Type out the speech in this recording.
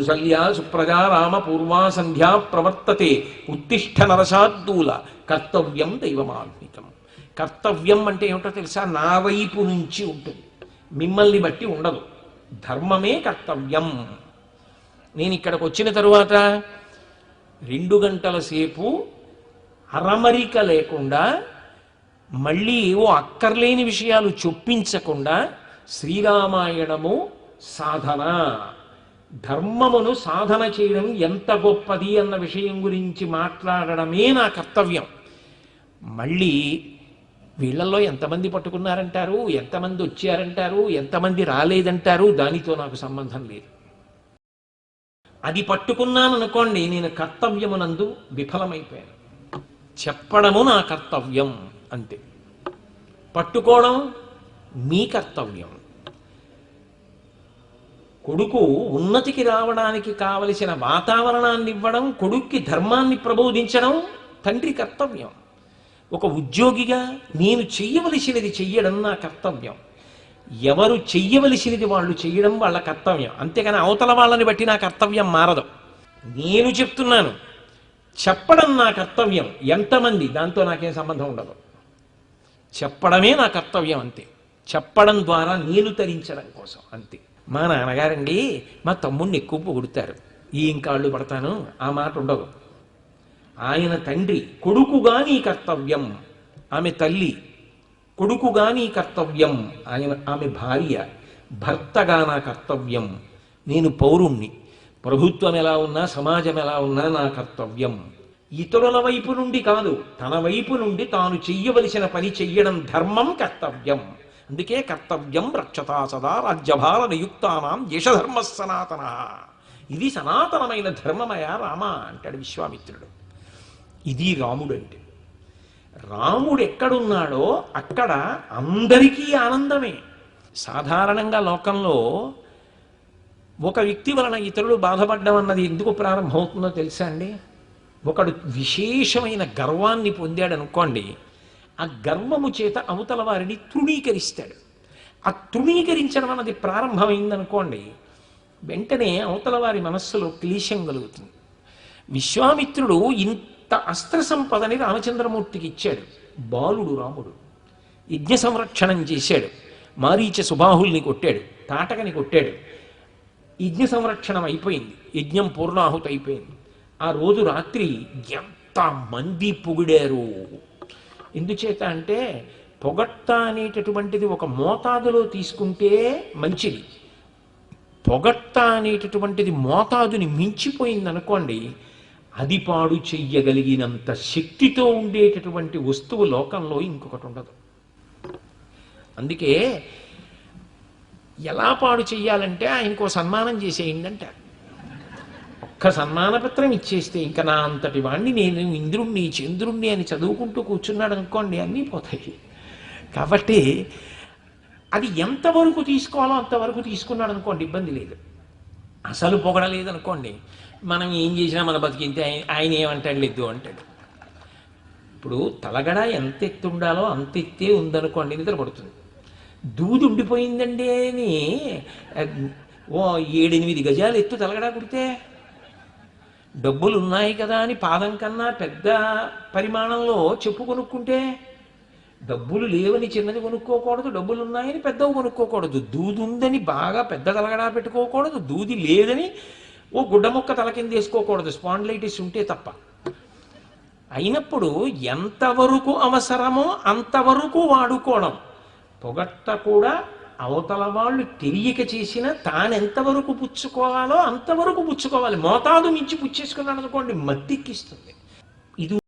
కౌసల్యా సుప్రజా రామ పూర్వా సంధ్యా ప్రవర్తతే ఉత్తిష్ట నరశార్దూల కర్తవ్యం దైవమాన్వితం. కర్తవ్యం అంటే ఏమిటో తెలుసా? నా వైపు నుంచి ఉంటుంది, మిమ్మల్ని బట్టి ఉండదు. ధర్మమే కర్తవ్యం. నేను ఇక్కడికి వచ్చిన తరువాత 2 గంటల సేపు అరమరిక లేకుండా, మళ్ళీ ఏవో అక్కర్లేని విషయాలు చొప్పించకుండా శ్రీరామాయణము సాధన, ధర్మమును సాధన చేయడం ఎంత గొప్పది అన్న విషయం గురించి మాట్లాడడమే నా కర్తవ్యం. మళ్ళీ వీళ్ళల్లో ఎంతమంది పట్టుకున్నారంటారు, ఎంతమంది వచ్చారంటారు, ఎంతమంది రాలేదంటారు, దానితో నాకు సంబంధం లేదు. అది పట్టుకున్నాను అనుకోండి, నేను కర్తవ్యమునందు విఫలమైపోయాను. చెప్పడము నా కర్తవ్యం అంతే, పట్టుకోవడం మీ కర్తవ్యం. కొడుకు ఉన్నతికి రావడానికి కావలసిన వాతావరణాన్ని ఇవ్వడం, కొడుక్కి ధర్మాన్ని ప్రబోధించడం తండ్రి కర్తవ్యం. ఒక ఉద్యోగిగా నేను చెయ్యవలసినది చెయ్యడం నా కర్తవ్యం. ఎవరు చెయ్యవలసినది వాళ్ళు చెయ్యడం వాళ్ళ కర్తవ్యం. అంతేగాని అవతల వాళ్ళని బట్టి నా కర్తవ్యం మారదు. నేను చెప్తున్నాను, చెప్పడం నా కర్తవ్యం. ఎంతమంది, దాంతో నాకేం సంబంధం ఉండదు. చెప్పడమే నా కర్తవ్యం అంతే. చెప్పడం ద్వారా నేను తరించడం కోసం అంతే. మా నాన్నగారండి మా తమ్ముడిని ఎక్కువ పొగుడుతారు, ఏం కాళ్ళు పడతాను, ఆ మాట ఉండదు. ఆయన తండ్రి, కొడుకుగా నీ కర్తవ్యం. ఆమె తల్లి, కొడుకుగా నీ కర్తవ్యం. ఆమె భార్య, భర్తగా నా కర్తవ్యం. నేను పౌరుణ్ణి. ప్రభుత్వం ఎలా ఉన్నా, సమాజం ఎలా ఉన్నా నా కర్తవ్యం. ఇతరుల వైపు నుండి కాదు, తన వైపు నుండి తాను చెయ్యవలసిన పని చెయ్యడం ధర్మం, కర్తవ్యం. అందుకే కర్తవ్యం రక్షతా సదా రాజ్యభార నియుక్తానాం యశధర్మ సనాతన. ఇది సనాతనమైన ధర్మమయ రామ అంటాడు విశ్వామిత్రుడు. ఇది రాముడు అంటే. రాముడు ఎక్కడున్నాడో అక్కడ అందరికీ ఆనందమే. సాధారణంగా లోకంలో ఒక వ్యక్తి వలన ఇతరులు బాధపడ్డం అన్నది ఎందుకు ప్రారంభమవుతుందో తెలుసా అండి? ఒకడు విశేషమైన గర్వాన్ని పొందాడు అనుకోండి, ఆ గర్వము చేత అవతల వారిని తృణీకరిస్తాడు. ఆ తృణీకరించడం అన్నది ప్రారంభమైందనుకోండి, వెంటనే అవతల వారి మనస్సులో క్లేశం కలుగుతుంది. విశ్వామిత్రుడు ఇంత అస్త్ర సంపదని రామచంద్రమూర్తికి ఇచ్చాడు. బాలుడు రాముడు యజ్ఞ సంరక్షణం చేశాడు. మారీచ సుబాహుల్ని కొట్టాడు, తాటకని కొట్టాడు. యజ్ఞ సంరక్షణం అయిపోయింది, యజ్ఞం పూర్ణాహుతి అయిపోయింది. ఆ రోజు రాత్రి ఎంత మంది పొగిడారు. ఎందుచేత అంటే పొగట్ట అనేటటువంటిది ఒక మోతాదులో తీసుకుంటే మంచిది. పొగట్ట అనేటటువంటిది మోతాదుని మించిపోయిందనుకోండి, అది పాడు చెయ్యగలిగినంత శక్తితో ఉండేటటువంటి వస్తువు లోకంలో ఇంకొకటి ఉండదు. అందుకే ఎలా పాడు చెయ్యాలంటే ఆయనకో సన్మానం చేసేయండి అంటారు. ఒక్క సన్మానపత్రం ఇచ్చేస్తే ఇంకా నా అంతటి వాణ్ణి, నేను ఇంద్రుణ్ణి చంద్రుణ్ణి అని చదువుకుంటూ కూర్చున్నాడు అనుకోండి, అన్నీ పోతాయి. కాబట్టి అది ఎంతవరకు తీసుకోవాలో అంతవరకు తీసుకున్నాడు అనుకోండి, ఇబ్బంది లేదు. అసలు పొగడలేదనుకోండి, మనం ఏం చేసినా మన బతికింతే, ఆయన ఏమంటాడు లేదు అంటాడు. ఇప్పుడు తలగడ ఎంత ఎత్తు ఉండాలో అంత ఎత్తే ఉందనుకోండి, నిద్ర పడుతుంది. దూది ఉండిపోయిందండి అని ఓ 7-8 గజాలు ఎత్తు తలగడా కుడితే, డబ్బులు ఉన్నాయి కదా అని పాదం కన్నా పెద్ద పరిమాణంలో చెప్పు కొనుక్కుంటే, డబ్బులు లేవని చిన్నది కొనుక్కోకూడదు, డబ్బులు ఉన్నాయని పెద్దవి కొనుక్కోకూడదు. దూది ఉందని బాగా పెద్ద తలగడా పెట్టుకోకూడదు, దూది లేదని ఓ గుడ్డ ముక్క తల కింద వేసుకోకూడదు, స్పాండిలైటిస్ ఉంటే తప్ప. అయినప్పుడు ఎంతవరకు అవసరమో అంతవరకు వాడుకోవడం. పొగట్ట కూడా అవతల వాళ్ళు తెలియక చేసిన తానెంతవరకు పుచ్చుకోవాలో అంతవరకు పుచ్చుకోవాలి. మోతాదు మించి పుచ్చేసుకున్నాడు అనుకోండి, మత్తిక్కిస్తుంది. ఇది